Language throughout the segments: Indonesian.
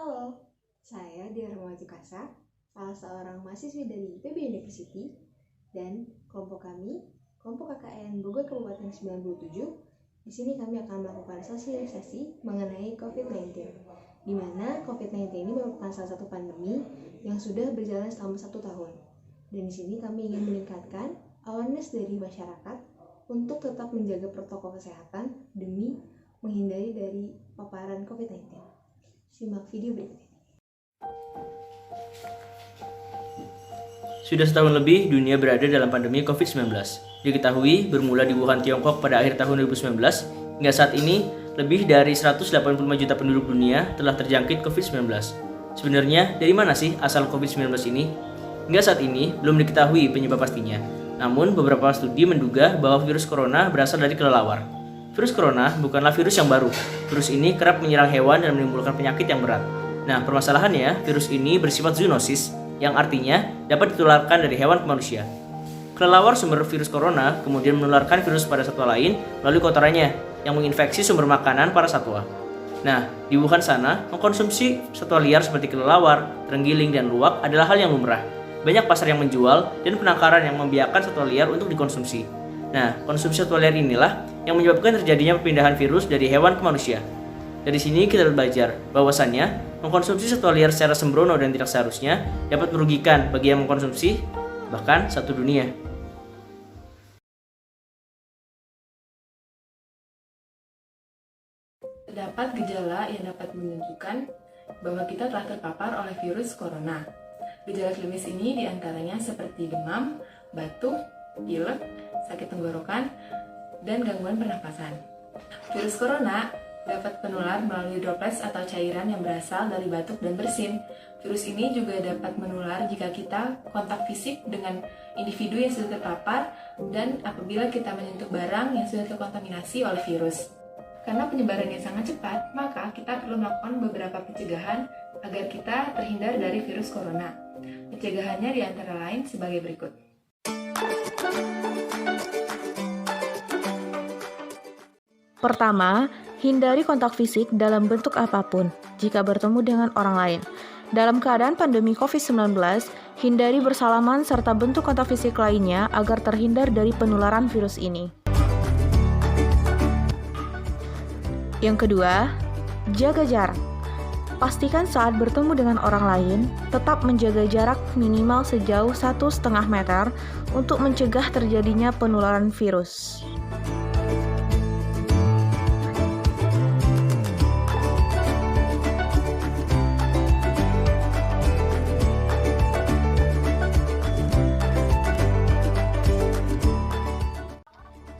Halo, saya Diara Mawajukasa, salah seorang mahasiswi dari IPB University, dan kelompok kami, kelompok KKN Bogor Kabupaten 97, di sini kami akan melakukan sosialisasi mengenai COVID-19, di mana COVID-19 ini merupakan salah satu pandemi yang sudah berjalan selama 1 tahun. Dan di sini kami ingin meningkatkan awareness dari masyarakat untuk tetap menjaga protokol kesehatan demi menghindari dari paparan COVID-19. Simak video berikut ini. Sudah setahun lebih dunia berada dalam pandemi COVID-19. Diketahui bermula di Wuhan, Tiongkok pada akhir tahun 2019, hingga saat ini lebih dari 185 juta penduduk dunia telah terjangkit COVID-19. Sebenarnya dari mana sih asal COVID-19 ini? Hingga saat ini belum diketahui penyebab pastinya. Namun beberapa studi menduga bahwa virus corona berasal dari kelelawar. Virus corona bukanlah virus yang baru. Virus ini kerap menyerang hewan dan menimbulkan penyakit yang berat. Nah, permasalahannya, virus ini bersifat zoonosis, yang artinya dapat ditularkan dari hewan ke manusia. Kelelawar sumber virus corona kemudian menularkan virus pada satwa lain melalui kotorannya, yang menginfeksi sumber makanan para satwa. Nah, di Wuhan sana, mengkonsumsi satwa liar seperti kelelawar, terenggiling, dan luwak adalah hal yang lumrah. Banyak pasar yang menjual dan penangkaran yang membiarkan satwa liar untuk dikonsumsi. Nah, konsumsi satwa liar inilah yang menyebabkan terjadinya perpindahan virus dari hewan ke manusia. Dari sini kita belajar bahwasannya mengkonsumsi satwa liar secara sembrono dan tidak seharusnya dapat merugikan bagi yang mengkonsumsi, bahkan satu dunia. Terdapat gejala yang dapat menunjukkan bahwa kita telah terpapar oleh virus corona. Gejala klinis ini diantaranya seperti demam, batuk, pilek, sakit tenggorokan, dan gangguan pernapasan. Virus corona dapat menular melalui droplets atau cairan yang berasal dari batuk dan bersin. Virus ini juga dapat menular jika kita kontak fisik dengan individu yang sudah terpapar dan apabila kita menyentuh barang yang sudah terkontaminasi oleh virus. Karena penyebarannya sangat cepat, maka kita perlu melakukan beberapa pencegahan agar kita terhindar dari virus corona. Pencegahannya di antara lain sebagai berikut. Pertama, hindari kontak fisik dalam bentuk apapun jika bertemu dengan orang lain. Dalam keadaan pandemi COVID-19, hindari bersalaman serta bentuk kontak fisik lainnya agar terhindar dari penularan virus ini. Yang kedua, jaga jarak. Pastikan saat bertemu dengan orang lain, tetap menjaga jarak minimal sejauh 1,5 meter untuk mencegah terjadinya penularan virus.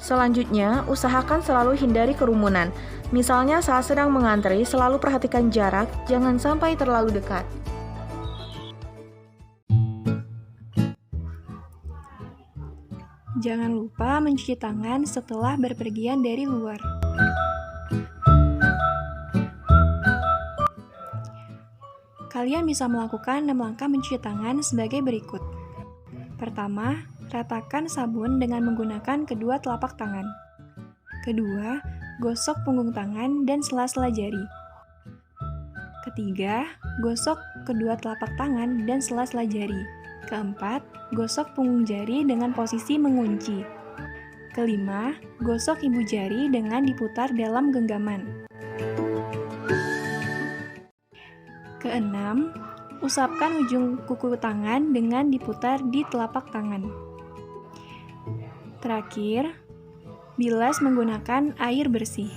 Selanjutnya, usahakan selalu hindari kerumunan. Misalnya saat sedang mengantri, selalu perhatikan jarak, jangan sampai terlalu dekat. Jangan lupa mencuci tangan setelah berpergian dari luar. Kalian bisa melakukan 6 langkah mencuci tangan sebagai berikut. Pertama, ratakan sabun dengan menggunakan kedua telapak tangan. Kedua, gosok punggung tangan dan sela-sela jari. Ketiga, gosok kedua telapak tangan dan sela-sela jari. Keempat, gosok punggung jari dengan posisi mengunci. Kelima, gosok ibu jari dengan diputar dalam genggaman. Keenam, usapkan ujung kuku tangan dengan diputar di telapak tangan. Terakhir, bilas menggunakan air bersih.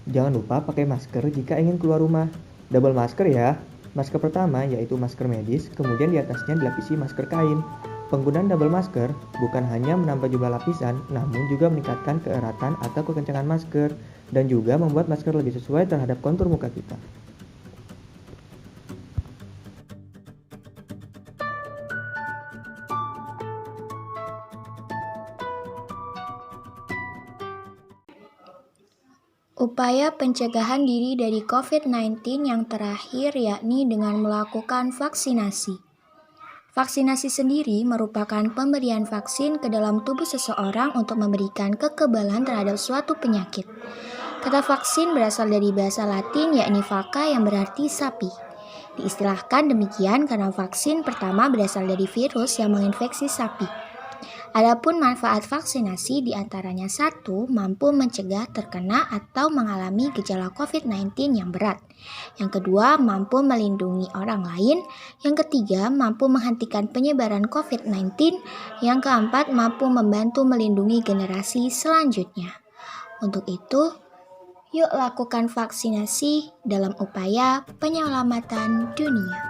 Jangan lupa pakai masker jika ingin keluar rumah. Double masker ya. Masker pertama yaitu masker medis, kemudian di atasnya dilapisi masker kain. Penggunaan double masker bukan hanya menambah jumlah lapisan, namun juga meningkatkan keeratan atau kekencangan masker, dan juga membuat masker lebih sesuai terhadap kontur muka kita. Upaya pencegahan diri dari COVID-19 yang terakhir yakni dengan melakukan vaksinasi. Vaksinasi sendiri merupakan pemberian vaksin ke dalam tubuh seseorang untuk memberikan kekebalan terhadap suatu penyakit. Kata vaksin berasal dari bahasa Latin yakni vacca yang berarti sapi. Diistilahkan demikian karena vaksin pertama berasal dari virus yang menginfeksi sapi. Adapun manfaat vaksinasi diantaranya 1. Mampu mencegah terkena atau mengalami gejala COVID-19 yang berat. Yang kedua, mampu melindungi orang lain. Yang ketiga, mampu menghentikan penyebaran COVID-19. Yang keempat, mampu membantu melindungi generasi selanjutnya. Untuk itu, yuk lakukan vaksinasi dalam upaya penyelamatan dunia.